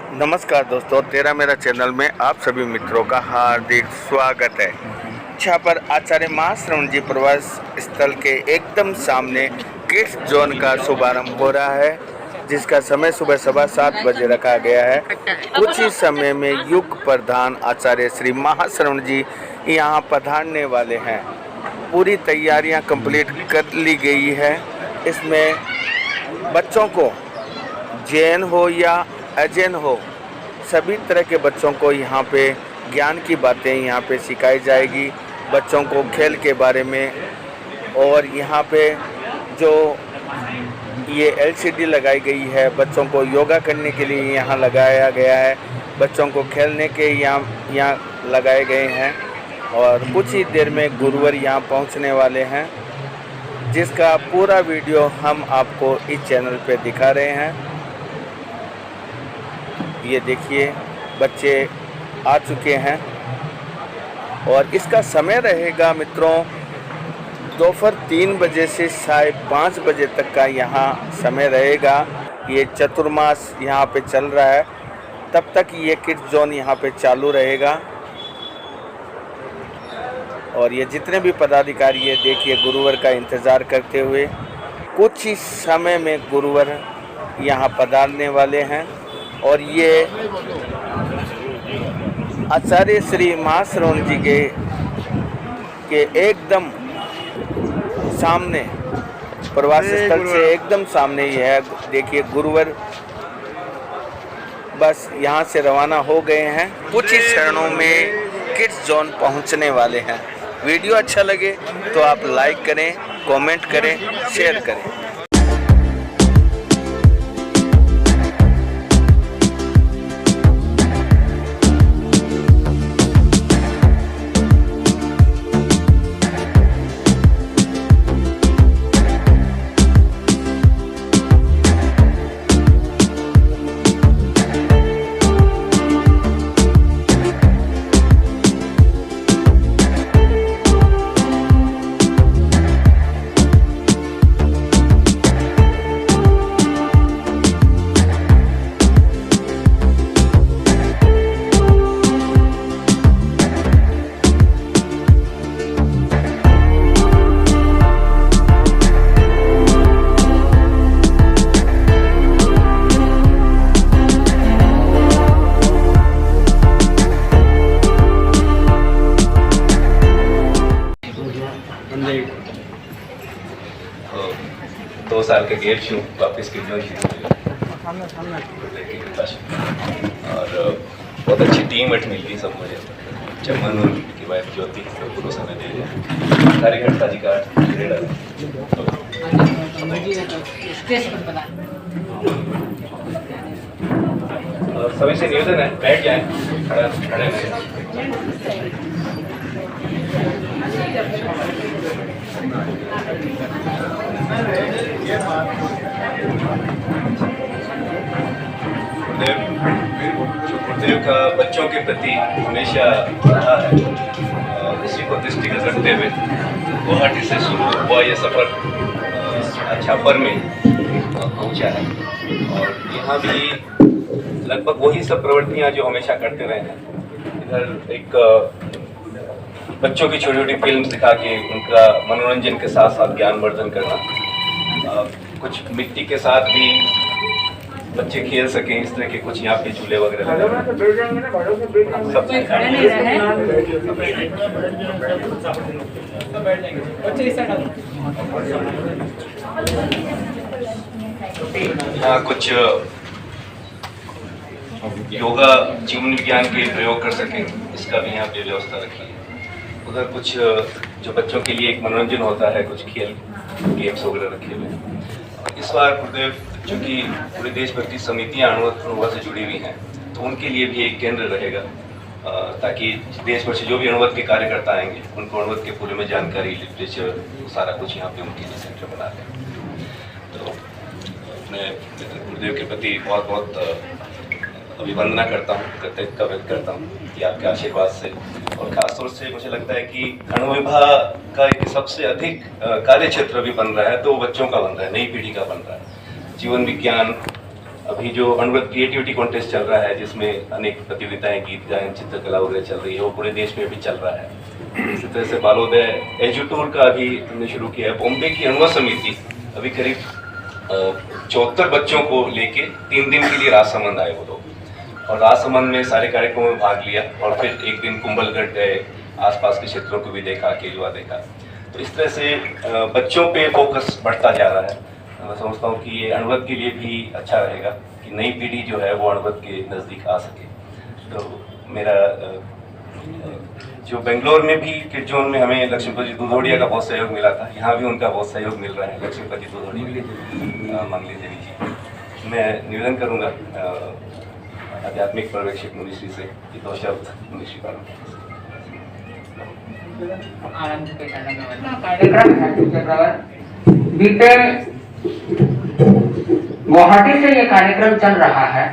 नमस्कार दोस्तों, तेरा मेरा चैनल में आप सभी मित्रों का हार्दिक स्वागत है। जहाँ पर आचार्य महाश्रवण जी प्रवास स्थल के एकदम सामने किड्स जोन का शुभारंभ हो रहा है, जिसका समय सुबह 7:15 बजे रखा गया है। कुछ ही समय में युग प्रधान आचार्य श्री महाश्रवण जी यहाँ पधारने वाले हैं। पूरी तैयारियाँ कंप्लीट कर ली गई है। इसमें बच्चों को जैन हो या अजैन हो, सभी तरह के बच्चों को यहाँ पे ज्ञान की बातें यहाँ पे सिखाई जाएगी। बच्चों को खेल के बारे में, और यहाँ पे जो ये LCD लगाई गई है, बच्चों को योगा करने के लिए यहाँ लगाया गया है। बच्चों को खेलने के यहाँ लगाए गए हैं। और कुछ ही देर में गुरुवर यहाँ पहुँचने वाले हैं, जिसका पूरा वीडियो हम आपको इस चैनल पे दिखा रहे हैं। ये देखिए, बच्चे आ चुके हैं और इसका समय रहेगा मित्रों दोपहर 3 बजे से 5:30 बजे तक का यहाँ समय रहेगा। ये चतुर्मास यहाँ पे चल रहा है, तब तक ये किड्स जोन यहाँ पे चालू रहेगा। और ये जितने भी पदाधिकारी ये देखिए गुरुवर का इंतज़ार करते हुए, कुछ ही समय में गुरुवर यहाँ पधारने वाले हैं। और ये आचार्य श्री महाश्रवण जी के एकदम सामने, प्रवास स्थल से एकदम ही है। देखिए गुरुवर बस यहाँ से रवाना हो गए हैं। कुछ ही क्षणों में किड्स जोन पहुँचने वाले हैं। वीडियो अच्छा लगे तो आप लाइक करें, कमेंट करें, शेयर करें। दो साल के गेट शू वापस की और बहुत अच्छी टीम मेट मिल गई सब मुझे। चमन की वाइफ ज्योति तो पूरा समय दे रहे कार्यकर्ता जी का सभी से निवेदन है, बैठ जाए, खड़े गुरुदेव का बच्चों के प्रति हमेशा रहा है। इसी को दृष्टिगत रखते हुए गुवाहाटी से शुरू हुआ ये सफ़र छापर में पहुंचा है। और यहाँ भी लगभग वही सब प्रवृत्तियाँ जो हमेशा करते रहे हैं। इधर एक बच्चों की छोटी छोटी फिल्म दिखा के उनका मनोरंजन के साथ साथ ज्ञानवर्धन करना, कुछ मिट्टी के साथ भी बच्चे खेल सकें, इस तरह के कुछ यहाँ पे झूले वगैरह हाँ, कुछ योगा जीवन विज्ञान के प्रयोग कर सकें, इसका भी यहाँ पे व्यवस्था रखी है। उधर कुछ जो बच्चों के लिए एक मनोरंजन होता है, कुछ खेल गेम्स वगैरह रखे हुए। इस बार गुरुदेव चूँकि पूरे देश भर की समितियाँ अणुवत से जुड़ी हुई हैं, तो उनके लिए भी एक केंद्र रहेगा, ताकि देश भर से जो भी अणुवत के कार्यकर्ता आएंगे उनको अणुवत के पूरे में जानकारी, लिटरेचर, सारा कुछ यहाँ पे उनके लिए सेंटर बना दें। तो अपने गुरुदेव के प्रति बहुत बहुत अभिवंदना करता हूँ, कृतज्ञता व्यक्त करता हूँ कि आपके आशीर्वाद से, और खासतौर से मुझे लगता है कि अणु विभाग का एक सबसे अधिक कार्य क्षेत्र भी बन रहा है, तो बच्चों का बन रहा है, नई पीढ़ी का बन रहा है। जीवन विज्ञान अभी जो अणुव्रत क्रिएटिविटी कॉन्टेस्ट चल रहा है, जिसमें अनेक प्रतियोगिताएं, गीत गायन, चित्रकला वगैरह चल रही है, वो पूरे देश में भी चल रहा है। इसी तरह से बालोदय एजुटूर का भी हमने शुरू किया है। बॉम्बे की अणुव्रत समिति अभी करीब 74 बच्चों को लेके 3 दिन के लिए राजसमंद आए वो लोग, और राजसमंद में सारे कार्यक्रमों में भाग लिया, और फिर एक दिन कुंभलगढ़ गए, आसपास के क्षेत्रों को भी देखा, केजुआ देखा। तो इस तरह से बच्चों पे फोकस बढ़ता जा रहा है। मैं समझता हूँ कि ये अणुव्रत के लिए भी अच्छा रहेगा कि नई पीढ़ी जो है वो अणुव्रत के नज़दीक आ सके। तो मेरा जो बेंगलोर में भी किड जोन में हमें लक्ष्मीपति दुधोड़िया का बहुत सहयोग मिला था, यहाँ भी उनका बहुत सहयोग मिल रहा है लक्ष्मीपति दुधोड़िया, मंगली देवी जी। मैं निवेदन करूँगा आध्यात्मिक पर्यवेक्षक मुनिश्री से कि 2 शब्द मुनिश्री का कार्यक्रम है। बीते गुवाहाटी से ये कार्यक्रम चल रहा है,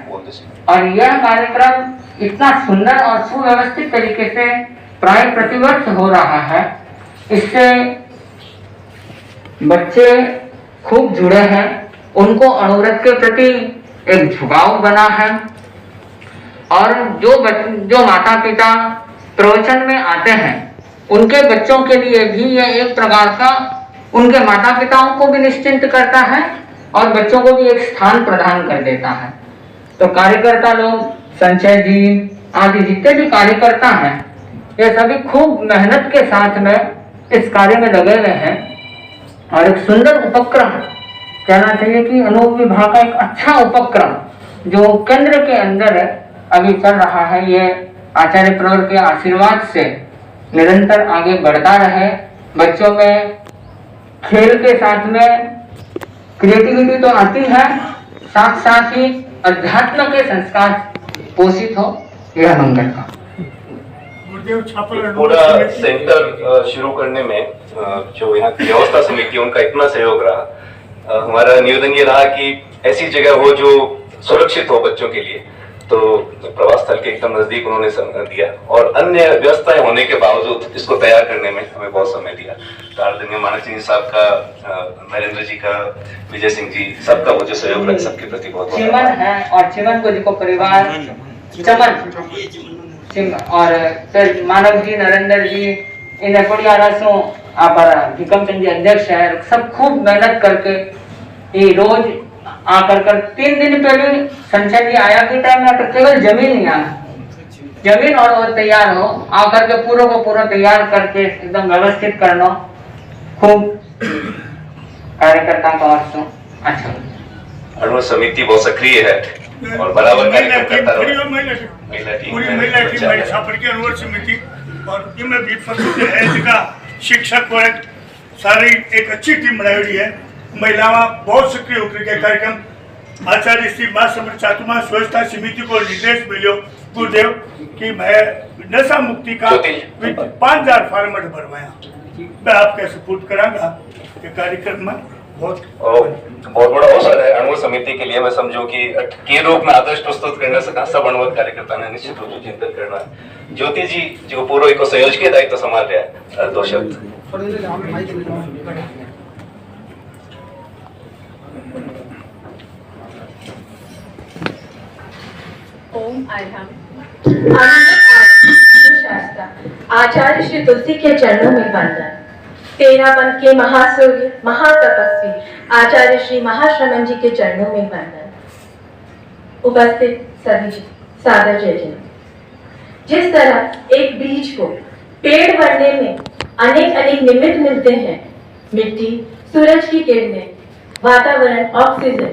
और यह कार्यक्रम इतना सुंदर और सुव्यवस्थित तरीके से प्राय प्रतिवर्ष हो रहा है। इससे बच्चे खूब जुड़े हैं, उनको अणुव्रत के प्रति एक झुकाव बना है, और जो माता पिता प्रवचन में आते हैं उनके बच्चों के लिए भी यह एक प्रकार का उनके माता पिताओं को भी निश्चिंत करता है और बच्चों को भी एक स्थान प्रदान कर देता है। तो कार्यकर्ता लोग, संजय जी आदि जितने भी कार्यकर्ता हैं, ये सभी खूब मेहनत के साथ में इस कार्य में लगे हुए हैं, और एक सुंदर उपक्रम कहना चाहिए कि अनूप विभाग का एक अच्छा उपक्रम जो केंद्र के अंदर अभी चल रहा है, ये आचार्य प्रवर के आशीर्वाद से निरंतर आगे बढ़ता रहे। बच्चों में खेल के साथ में क्रिएटिविटी तो आती है, साथ साथ ही अध्यात्म के संस्कार पोषित हो, यह मंगल का। पूरा सेंटर शुरू करने में जो यहाँ की व्यवस्था समिति उनका इतना सहयोग रहा। हमारा निवेदन ये रहा कि ऐसी जगह हो जो सुरक्षित हो बच्चों के लिए, तो प्रवास स्थल के एकदम नजदीक उन्होंने समय दिया, और अन्य व्यवस्थाएं होने के बावजूद इसको तैयार करने में हमें बहुत समय दिया। आदरणीय मानक सिंह साहब का, नरेंद्र जी का, विजय सिंह जी, सबका वो जो सहयोग रहा, सबके प्रति बहुत चिमन है, और चिमन को जी को परिवार चिमन, और फिर मानव जी, नरेंद्र जी, इन रसों आप भिकम चंद जी अध्यक्ष है, सब खूब मेहनत करके ये रोज आकर कर 3 दिन पहले संजय जी आया के टाइम में तो केवल जमीन ही आया, जमीन और वो तैयार हो, आकर के पूरा को पूरा तैयार करके एकदम व्यवस्थित करना, खूब कार्यकर्ता का वर्षों अच्छा। अणुव्रत समिति बहुत सक्रिय है और बराबर कार्यक्रम करता रहा। महिला टीम छापर की अणुव्रत समिति, और इनमें भी है जिसका शिक्षक वर्ग सारी एक अच्छी टीम बनाई हुई है। महिलाओं बहुत सक्रिय होकर के कार्यक्रम आचार्य श्री मां समर्थ चातुर्मा स्वच्छता समिति को निर्देश मिलो गुरुदेव कि मैं नशा मुक्ति का 5000 फॉर्मेट भरवाया, मैं आपका सपोर्ट करांगा कि कार्यक्रम में बहुत बड़ा अवसर है अणुव्रत समिति के लिए। मैं समझू कि रूप में आदर्श प्रस्तुत करने से सब अणुव्रत कार्यकर्ता ने निश्चित रूप से चिंतन करना है। ज्योति जी जो पूर्व को संयोजक के दायित्व संभाल रहा है, 2 शब्द। ओम आर्हम शास्त्रा आचार्य श्री तुलसी के चरणों में वंदन। 13 पंथ के महासूर्य महातपस्वी आचार्य श्री महाश्रमण जी के चरणों में वंदन। उपस्थित सभी सादर जय जय। जिस तरह एक बीज को पेड़ बनने में अनेक निमित्त मिलते हैं, मिट्टी, सूरज की किरणें, वातावरण, ऑक्सीजन,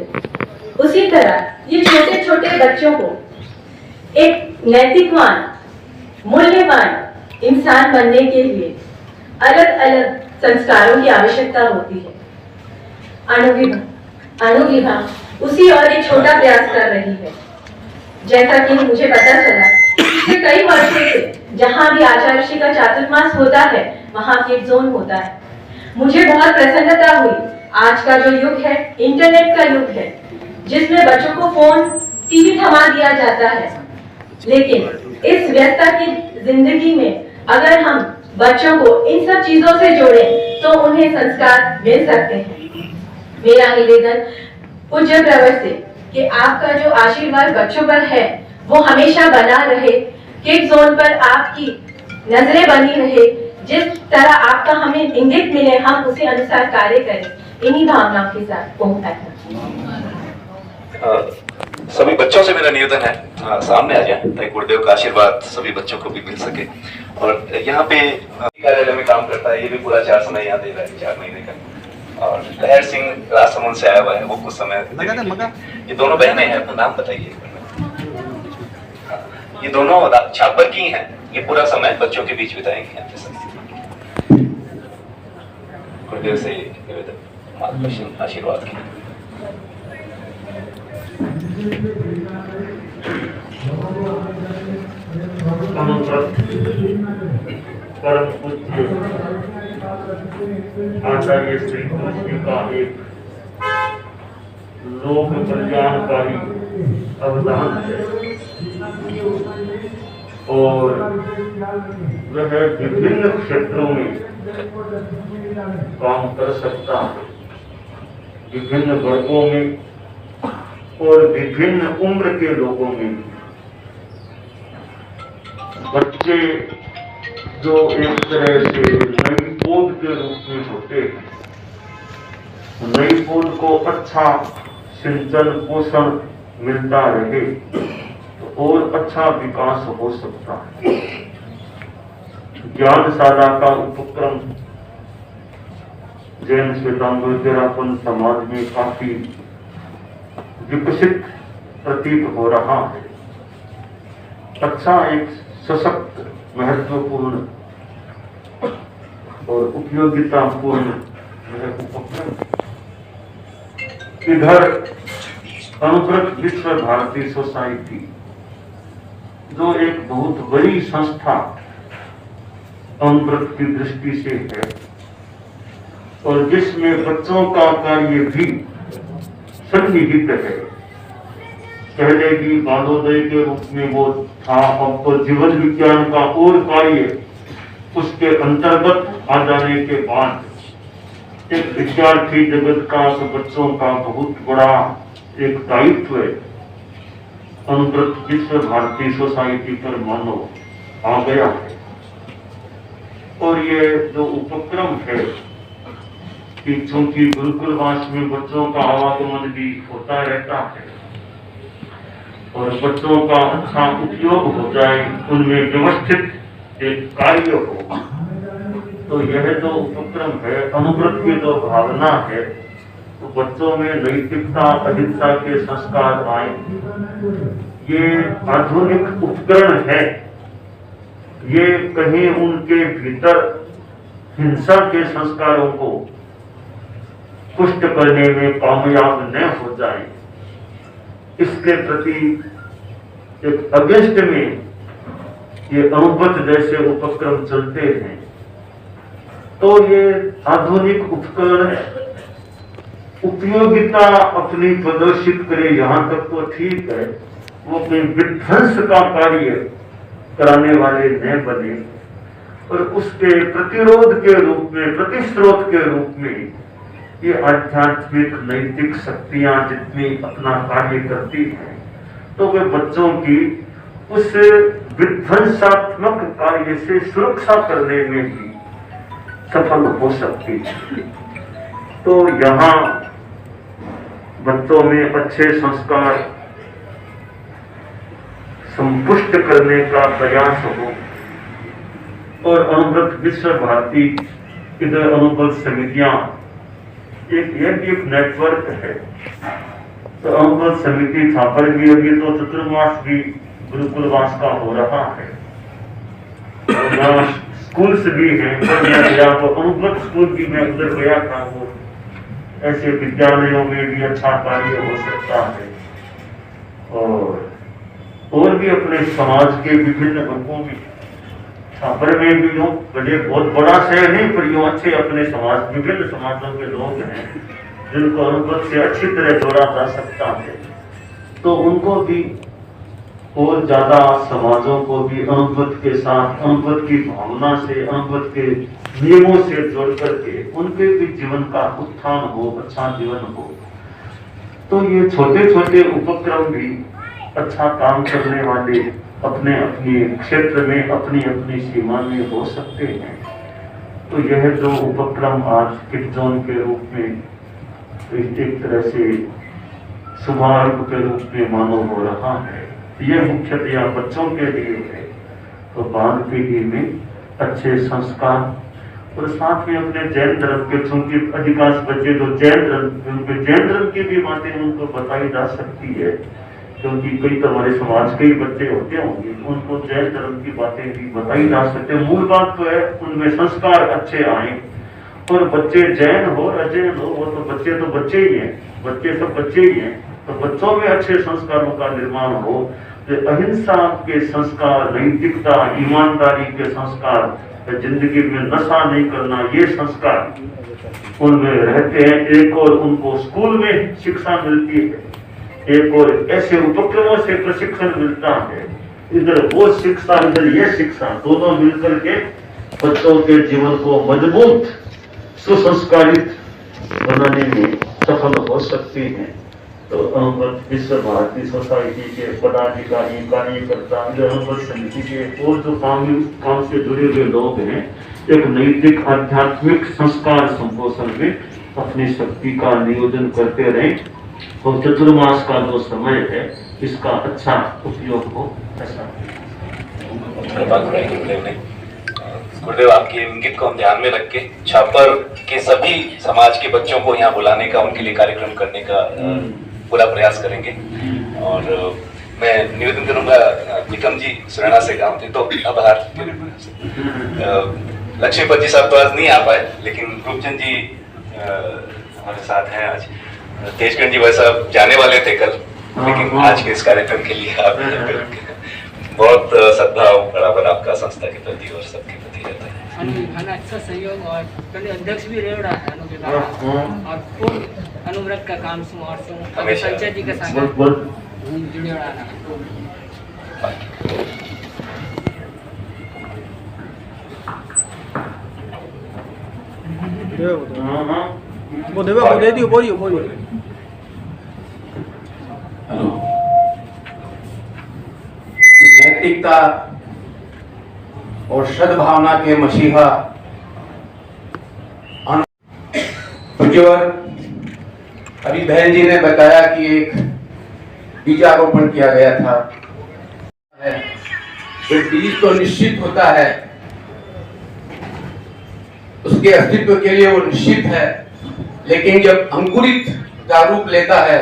उसी तरह ये छोटे छोटे बच्चों को एक नैतिकवान, मूल्यवान इंसान बनने के लिए अलग अलग संस्कारों की आवश्यकता होती है। अणु विभाग उसी और एक छोटा प्रयास कर रही है। जैसा कि मुझे पता चला कि कई वर्षों से जहां भी आचार्य श्री का चातुर्मास होता है वहां किड जोन होता है। मुझे बहुत प्रसन्नता हुई। आज का जो युग है इंटरनेट का युग है, जिसमें बच्चों को फोन, टीवी थमा दिया जाता है, लेकिन इस व्यस्तता की जिंदगी में अगर हम बच्चों को इन सब चीजों से जोड़ें तो उन्हें संस्कार मिल सकते हैं। मेरा निवेदन पूज्य प्रवर से कि आपका जो आशीर्वाद बच्चों पर है वो हमेशा बना रहे, किड जोन पर आपकी नजरें बनी रहे, जिस तरह आपका हमें इंगित मिले हम उसी अनुसार कार्य करें। इन्हीं भावनाओं के साथ ओम ऐसा। सभी बच्चों से मेरा निवेदन है, सामने आ जाए ताकि गुरुदेव का आशीर्वाद सभी बच्चों को भी मिल सके। और यहाँ पे कार्यालय में काम करता है, ये भी पूरा 4 समय यहाँ दे रहा है, 4 महीने का। और लहर सिंह राजसमंद से आया हुआ है, वो कुछ समय ये दोनों बहनें हैं, अपना नाम बताइए। ये दोनों छापर की हैं, ये पूरा समय बच्चों के बीच बिताएंगे आपके साथ। गुरुदेव से निवेदन, मार्गदर्शन, आशीर्वाद की। परम पूज्य आचार्य श्री तुलसी का एक लोक कल्याणकारी अवदान है और वह विभिन्न क्षेत्रों में काम कर सकता है, विभिन्न वर्गों में और विभिन्न उम्र के लोगों में। बच्चे जो एक तरह से नई पौध के रूप में होते हैं, नई पौध को अच्छा सिंचन पोषण मिलता रहे तो और अच्छा विकास हो सकता है। ज्ञानशाला का उपक्रम जैन श्वेतांबेडकरापन समाज में काफी विकसित प्रतीत हो रहा है। अच्छा, एक सशक्त, महत्वपूर्ण और उपयोगितापूर्ण उपक्रम। इधर अनुव्रत विश्व भारती सोसाइटी, जो एक बहुत बड़ी संस्था अनुव्रत की दृष्टि से है और जिसमें बच्चों का कार्य भी सन्निहित है। पहले भी बालोदय के रूप में वो था, अब तो जीवन विज्ञान का और कार्य उसके अंतर्गत आ जाने के बाद एक विद्यार्थी जगत का, तो बच्चों का बहुत बड़ा एक दायित्व अनुव्रत विश्व भारती सोसाइटी पर मानो आ गया है। और ये जो उपक्रम है कि चूंकि गुरुकुलवास में बच्चों का आवागमन भी होता रहता है और बच्चों का अच्छा उपयोग हो जाए, उनमें व्यवस्थित एक कार्य हो, तो यह जो उपक्रम है, अनुव्रत की जो भावना है, तो बच्चों में नैतिकता, अहिंसा के संस्कार आए। ये आधुनिक उपकरण है, ये कहीं उनके भीतर हिंसा के संस्कारों को पुष्ट करने में कामयाब न हो जाए, इसके प्रति एक अगस्त में ये अनुव्रत जैसे उपक्रम चलते हैं। तो ये आधुनिक उपकरण उपयोगिता अपनी प्रदर्शित करे, यहाँ तक तो ठीक है, वो कोई विध्वंस का कार्य कराने वाले न बने और उसके प्रतिरोध के रूप में, प्रतिस्रोत के रूप में ये आध्यात्मिक नैतिक शक्तियां जितनी अपना कार्य करती हैं, तो वे बच्चों की उस विध्वंसात्मक कार्य से सुरक्षा करने में भी सफल हो सकती है। तो यहाँ बच्चों में अच्छे संस्कार संपुष्ट करने का प्रयास हो और अनुव्रत विश्व भारती इधर अनुव्रत समितियां एक नेटवर्क है। तो अनुव्रत समिति छापर भी, अभी तो चतुर्मास भी गुरुकुलवास का हो रहा है और स्कूल्स भी हैं। तो मैं गया तो अनुव्रत स्कूल भी मैं उधर गया था, वो ऐसे विद्यालयों में भी अच्छा कार्य हो सकता है और भी अपने समाज के विभिन्न वर्गों में, छापर में भी यूँ बड़े बहुत बड़ा शहर नहीं पर यूँ अच्छे अपने समाज, विभिन्न समाजों के लोग हैं जिनको अनुव्रत से अच्छी तरह जोड़ा जा सकता है। तो उनको भी और ज्यादा समाजों को भी अनुव्रत के साथ, अनुव्रत की भावना से, अनुव्रत के नियमों से जोड़ करके उनके भी जीवन का उत्थान हो, अच्छा जीवन हो। तो ये छोटे छोटे उपक्रम भी अच्छा काम करने वाले अपने अपने क्षेत्र में अपनी अपनी सीमा में हो सकते हैं। तो यह जो उपक्रम आज किड जोन के रूप में एक तरह से शुभारंभ के रूप में मानो हो रहा है, यह मुख्यतया बच्चों के लिए है। तो बाल पीढ़ी में अच्छे संस्कार और साथ में अपने जैन धर्म के, चूंकि अधिकांश बच्चे जो जैन धर्म की भी बातें उनको बताई जा सकती है, क्योंकि कई तो हमारे समाज के ही बच्चे होते होंगे, उनको जैन धर्म की बातें भी बताई जा सकते हैं। मूल बात तो है उनमें संस्कार अच्छे आए, और बच्चे जैन हो अजैन हो, वो तो बच्चे ही हैं, बच्चे सब बच्चे ही हैं। तो बच्चों में अच्छे संस्कारों का निर्माण हो, तो अहिंसा के संस्कार, नैतिकता, ईमानदारी के संस्कार, जिंदगी में नशा नहीं करना, ये संस्कार उनमें रहते हैं। एक और उनको स्कूल में शिक्षा मिलती है, एक और ऐसे उपक्रमों से प्रशिक्षण मिलता है। इधर वो शिक्षा, इधर ये शिक्षा, दोनों मिलकर के बच्चों के जीवन को मजबूत सुसंस्कारित बनाने में सफल हो सकती हैं। तो अनुबंध विश्व भारती सोसाइटी के पदाधिकारी, कार्यकर्ता, अनुबंध समिति के और जो काम से जुड़े हुए लोग हैं, एक नैतिक आध्यात्मिक संस्कार संपोषण में अपनी शक्ति का नियोजन करते रहें, और चतुर्मास का जो समय है इसका अच्छा उपयोग हो। ऐसा गुरुदेव, आपके इंगित को हम ध्यान में रख के छापर के सभी समाज के बच्चों को यहाँ बुलाने का, उनके लिए कार्यक्रम करने का पूरा प्रयास करेंगे। और मैं निवेदन करूंगा, निकम जी सुरैना से गांव थे, तो आभार। लक्ष्मीपति साहब तो आज नहीं आ पाए, लेकिन रूपचंद जी हमारे साथ हैं आज। तेजगंज जी वैसा जाने वाले थे कल, लेकिन आज के इस कार्यक्रम के लिए आप बहुत सद्भाव बराबर आपका संस्था के प्रति और सबके प्रति रहता है। अच्छा सहयोग, और पहले अध्यक्ष भी रह रहा है और खूब अनुव्रत का काम संजय जी के साथ जुड़े रहा है। नैतिकता और सद्भावना के मसीहा अभी बहन जी ने बताया कि एक बीजारोपण किया गया था। तो बीज तो निश्चित होता है, उसके अस्तित्व के लिए वो निश्चित है, लेकिन जब अंकुरित का रूप लेता है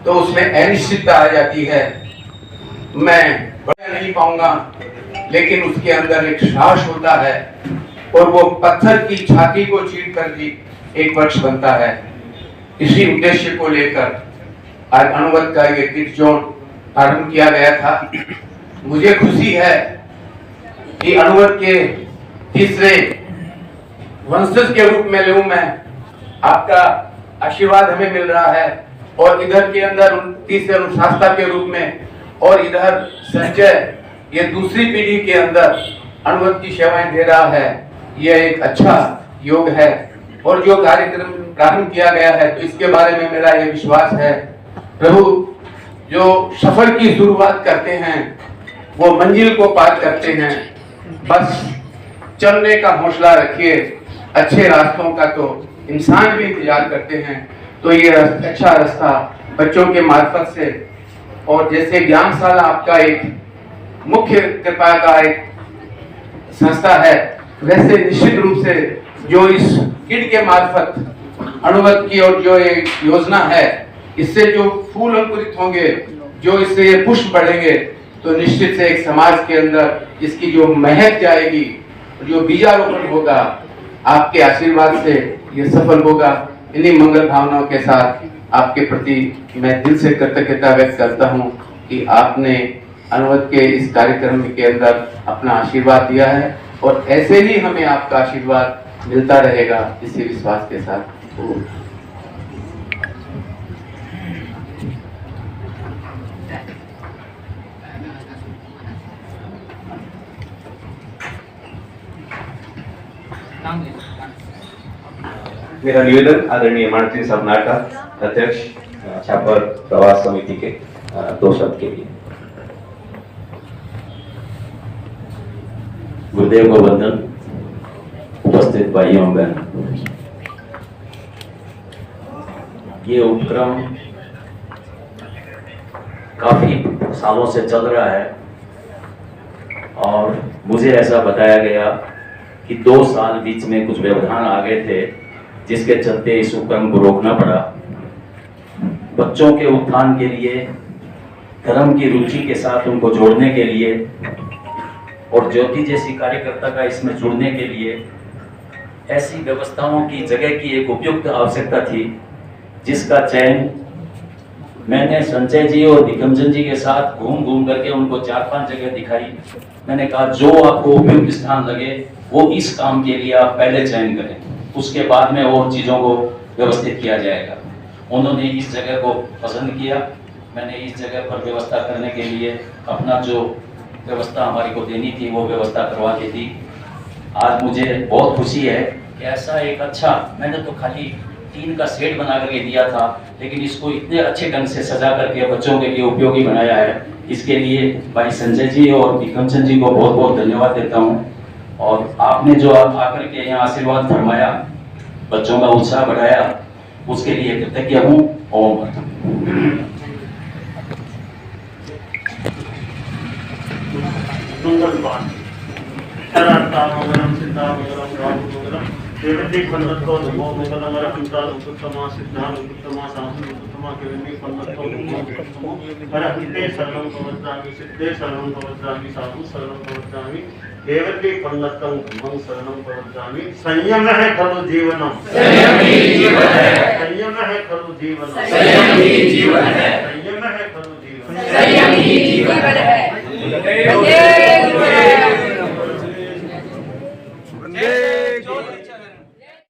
तो उसमें अनिश्चितता आ जाती है। मैं बढ़ नहीं पाऊंगा, लेकिन उसके अंदर एक साहस होता है, और वो पत्थर की छाती को चीर कर भी एक वृक्ष बनता है। इसी उद्देश्य को लेकर आज अनुवद का ये किड जोन आरंभ किया गया था। मुझे खुशी है कि अनुवद के तीसरे वंशज के रूप में लूं मैं, आपका आशीर्वाद हमें मिल रहा है, और इधर के अंदर तीसरे अनुशास्ता के रूप में, और इधर संजय ये दूसरी पीढ़ी के अंदर अनुवद की सेवाएं दे रहा है। यह एक अच्छा योग है, और जो कार्यक्रम प्रारंभ किया गया है, तो इसके बारे में मेरा यह विश्वास है, प्रभु जो सफर की शुरुआत करते हैं वो मंजिल को पार करते हैं। बस चलने का हौसला रखिए, अच्छे रास्तों का तो इंसान भी इंतजार करते हैं। तो ये अच्छा रास्ता बच्चों के मार्फत से, और जैसे ज्ञानशाला आपका एक मुख्य कृपा का एक संस्था है, वैसे निश्चित रूप से जो इस किड के मार्फत अनुवद की और जो एक योजना है, इससे जो फूल अंकुरित होंगे, जो इससे ये पुष्प बढ़ेंगे, तो निश्चित से एक समाज के अंदर इसकी जो महक जाएगी, जो बीजारोपण होगा, आपके आशीर्वाद से ये सफल होगा। इन्हीं मंगल भावनाओं के साथ आपके प्रति मैं दिल से कृतज्ञता व्यक्त करता हूँ कि आपने अनुवद के इस कार्यक्रम के अंदर अपना आशीर्वाद दिया है, और ऐसे ही हमें आपका आशीर्वाद मिलता रहेगा, इसी विश्वास के साथ। मेरा निवेदन आदरणीय मानसी साहब नाटा अध्यक्ष छापर प्रवास समिति के 2 शब्द के लिए। गुरुदेव को वंदन। उपस्थित भाइयों बहन, ये उपक्रम काफी सालों से चल रहा है और मुझे ऐसा बताया गया कि 2 साल बीच में कुछ व्यवधान आ गए थे, जिसके चलते इस उपक्रम को रोकना पड़ा। बच्चों के उत्थान के लिए, धर्म की रुचि के साथ उनको जोड़ने के लिए और ज्योति जैसी कार्यकर्ता का इसमें जुड़ने के लिए ऐसी व्यवस्थाओं की जगह की एक उपयुक्त आवश्यकता थी, जिसका चयन मैंने संजय जी और दिगंजन जी के साथ घूम घूम करके उनको 4-5 जगह दिखाई। मैंने कहा जो आपको उपयुक्त स्थान लगे वो इस काम के लिए आप पहले चयन करें, उसके बाद में और चीज़ों को व्यवस्थित किया जाएगा। उन्होंने इस जगह को पसंद किया। मैंने इस जगह पर व्यवस्था करने के लिए अपना जो व्यवस्था हमारी को देनी थी वो व्यवस्था करवा दी थी। आज मुझे बहुत खुशी है कि ऐसा एक अच्छा, मैंने तो खाली टीन का सेट बना करके दिया था, लेकिन इसको इतने अच्छे ढंग से सजा करके बच्चों के लिए उपयोगी बनाया है। इसके लिए भाई संजय जी और दिगंजन जी को बहुत बहुत धन्यवाद देता हूँ। और आपने जो आकर के यहाँ आशीर्वाद फरमाया, बच्चों का उत्साह बढ़ाया, उसके लिए कृतज्ञ हूँ। ओम। देवती खंडतो नमो मंगलम रहिता उत्तमा सिद्धान उत्तमा साहु उत्तमा केवली खंडतो नमो उत्तमो हरहिते सर्वं भवतामि सिद्धे सर्वं भवतामि साहु सर्वं भवतामि देवती खंडतो मं शरणं भवतामि। संयम है खलु जीवनम, संयम ही जीवन है, संयम है खलु जीवनम, संयम ही जीवन है, संयम है खलु जीवन, संयम ही जीवन है।